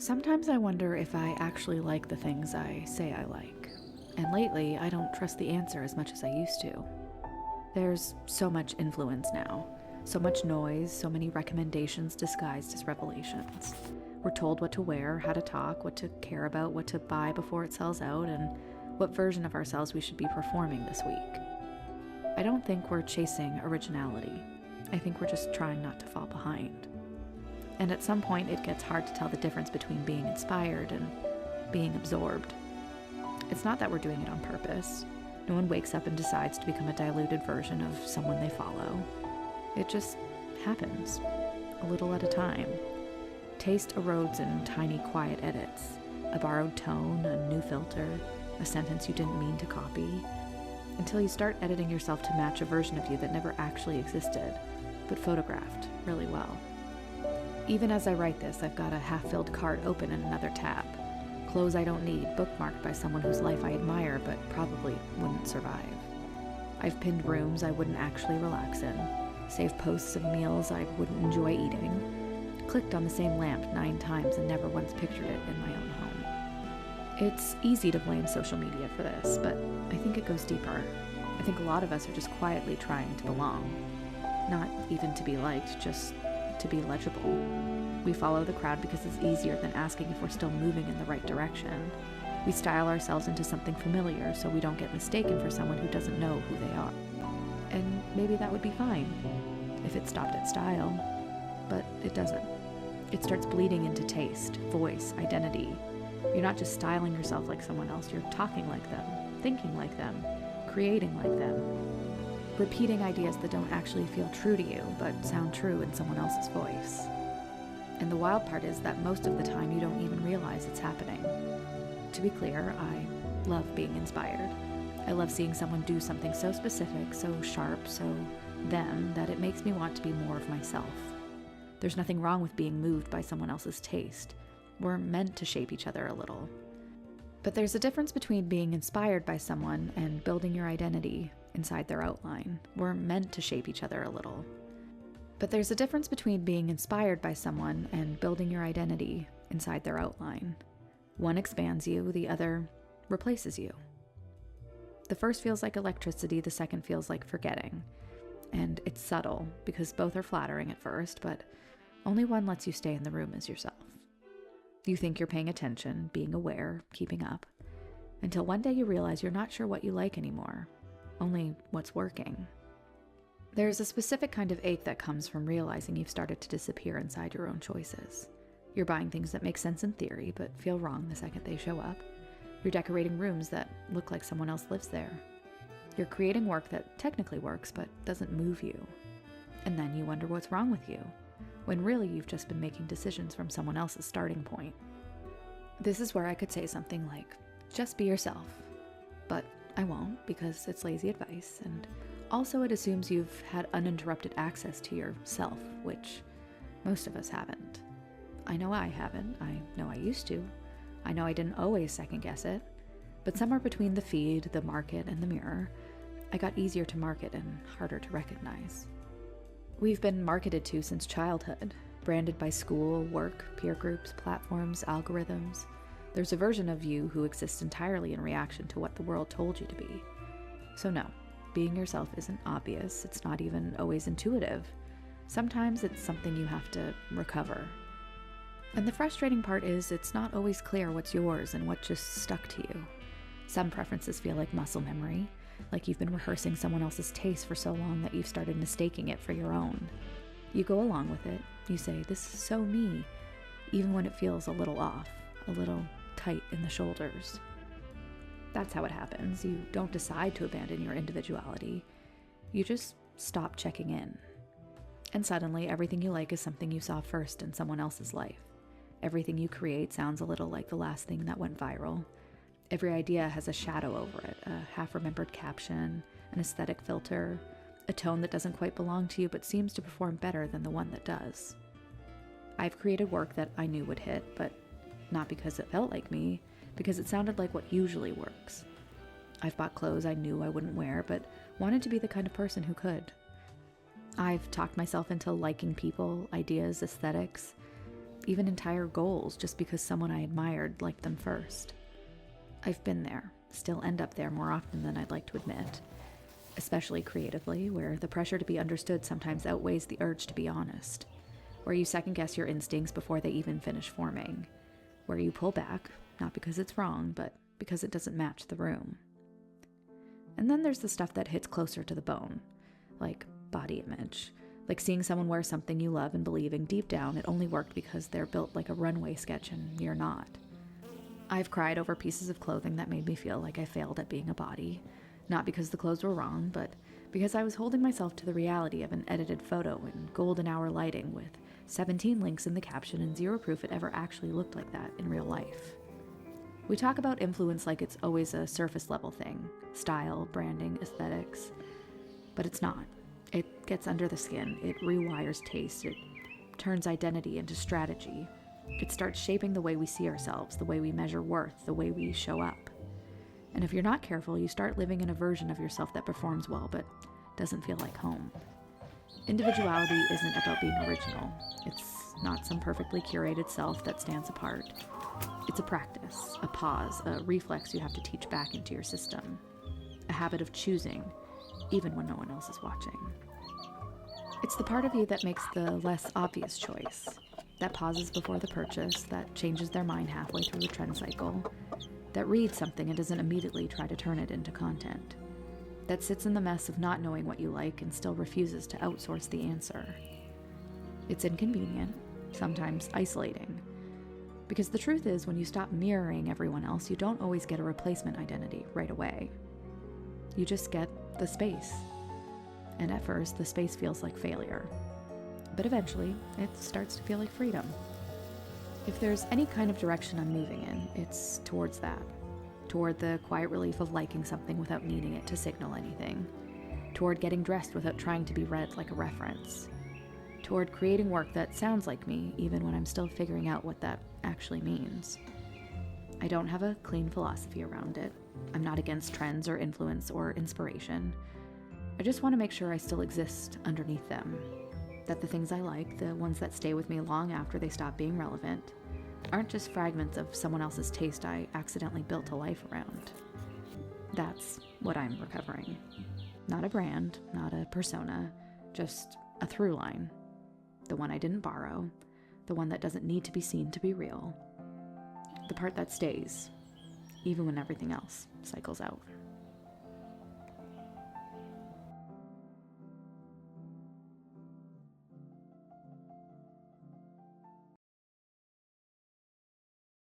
Sometimes I wonder if I actually like the things I say I like. And lately, I don't trust the answer as much as I used to. There's so much influence now, so much noise, so many recommendations disguised as revelations. We're told what to wear, how to talk, what to care about, what to buy before it sells out, and what version of ourselves we should be performing this week. I don't think we're chasing originality. I think we're just trying not to fall behind. And at some point, it gets hard to tell the difference between being inspired and being absorbed. It's not that we're doing it on purpose. No one wakes up and decides to become a diluted version of someone they follow. It just happens, a little at a time. Taste erodes in tiny, quiet edits. A borrowed tone, a new filter, a sentence you didn't mean to copy. Until you start editing yourself to match a version of you that never actually existed, but photographed really well. Even as I write this, I've got a half-filled cart open in another tab. Clothes I don't need, bookmarked by someone whose life I admire but probably wouldn't survive. I've pinned rooms I wouldn't actually relax in, saved posts of meals I wouldn't enjoy eating, clicked on the same lamp 9 times and never once pictured it in my own home. It's easy to blame social media for this, but I think it goes deeper. I think a lot of us are just quietly trying to belong. Not even to be liked, just to be legible. We follow the crowd because it's easier than asking if we're still moving in the right direction. We style ourselves into something familiar so we don't get mistaken for someone who doesn't know who they are. And maybe that would be fine if it stopped at style, but it doesn't. It starts bleeding into taste, voice, identity. You're not just styling yourself like someone else, you're talking like them, thinking like them, creating like them, repeating ideas that don't actually feel true to you, but sound true in someone else's voice. And the wild part is that most of the time you don't even realize it's happening. To be clear, I love being inspired. I love seeing someone do something so specific, so sharp, so them, that it makes me want to be more of myself. There's nothing wrong with being moved by someone else's taste. We're meant to shape each other a little. But there's a difference between being inspired by someone and building your identity inside their outline. We're meant to shape each other a little. But there's a difference between being inspired by someone and building your identity inside their outline. One expands you, the other replaces you. The first feels like electricity, the second feels like forgetting. And it's subtle, because both are flattering at first, but only one lets you stay in the room as yourself. You think you're paying attention, being aware, keeping up, until one day you realize you're not sure what you like anymore, only what's working. There's a specific kind of ache that comes from realizing you've started to disappear inside your own choices. You're buying things that make sense in theory, but feel wrong the second they show up. You're decorating rooms that look like someone else lives there. You're creating work that technically works, but doesn't move you. And then you wonder what's wrong with you, when really you've just been making decisions from someone else's starting point. This is where I could say something like, just be yourself. But I won't, because it's lazy advice, and also it assumes you've had uninterrupted access to yourself, which most of us haven't. I know I haven't. I know I used to. I know I didn't always second guess it. But somewhere between the feed, the market, and the mirror, I got easier to market and harder to recognize. We've been marketed to since childhood, branded by school, work, peer groups, platforms, algorithms. There's a version of you who exists entirely in reaction to what the world told you to be. So no, being yourself isn't obvious. It's not even always intuitive. Sometimes it's something you have to recover. And the frustrating part is it's not always clear what's yours and what just stuck to you. Some preferences feel like muscle memory, like you've been rehearsing someone else's taste for so long that you've started mistaking it for your own. You go along with it. You say, this is so me, even when it feels a little off, a little tight in the shoulders. That's how it happens. You don't decide to abandon your individuality. You just stop checking in. And suddenly, everything you like is something you saw first in someone else's life. Everything you create sounds a little like the last thing that went viral. Every idea has a shadow over it, a half-remembered caption, an aesthetic filter, a tone that doesn't quite belong to you but seems to perform better than the one that does. I've created work that I knew would hit, but not because it felt like me, because it sounded like what usually works. I've bought clothes I knew I wouldn't wear, but wanted to be the kind of person who could. I've talked myself into liking people, ideas, aesthetics, even entire goals, just because someone I admired liked them first. I've been there, still end up there more often than I'd like to admit, especially creatively, where the pressure to be understood sometimes outweighs the urge to be honest, where you second-guess your instincts before they even finish forming, where you pull back, not because it's wrong, but because it doesn't match the room. And then there's the stuff that hits closer to the bone, like body image, like seeing someone wear something you love and believing deep down it only worked because they're built like a runway sketch and you're not. I've cried over pieces of clothing that made me feel like I failed at being a body, not because the clothes were wrong, but because I was holding myself to the reality of an edited photo in golden hour lighting with 17 links in the caption and zero proof it ever actually looked like that in real life. We talk about influence like it's always a surface level thing, style, branding, aesthetics, but it's not. It gets under the skin, it rewires taste, it turns identity into strategy. It starts shaping the way we see ourselves, the way we measure worth, the way we show up. And if you're not careful, you start living in a version of yourself that performs well but doesn't feel like home. Individuality isn't about being original. It's not some perfectly curated self that stands apart. It's a practice, a pause, a reflex you have to teach back into your system. A habit of choosing, even when no one else is watching. It's the part of you that makes the less obvious choice, that pauses before the purchase, that changes their mind halfway through a trend cycle, that reads something and doesn't immediately try to turn it into content, that sits in the mess of not knowing what you like and still refuses to outsource the answer. It's inconvenient, sometimes isolating, because the truth is when you stop mirroring everyone else, you don't always get a replacement identity right away. You just get the space. And at first, the space feels like failure. But eventually, it starts to feel like freedom. If there's any kind of direction I'm moving in, it's towards that. Toward the quiet relief of liking something without needing it to signal anything. Toward getting dressed without trying to be read like a reference. Toward creating work that sounds like me, even when I'm still figuring out what that actually means. I don't have a clean philosophy around it. I'm not against trends or influence or inspiration. I just want to make sure I still exist underneath them. That the things I like, the ones that stay with me long after they stop being relevant, aren't just fragments of someone else's taste I accidentally built a life around. That's what I'm recovering. Not a brand, not a persona, just a through line. The one I didn't borrow, the one that doesn't need to be seen to be real. The part that stays, even when everything else cycles out.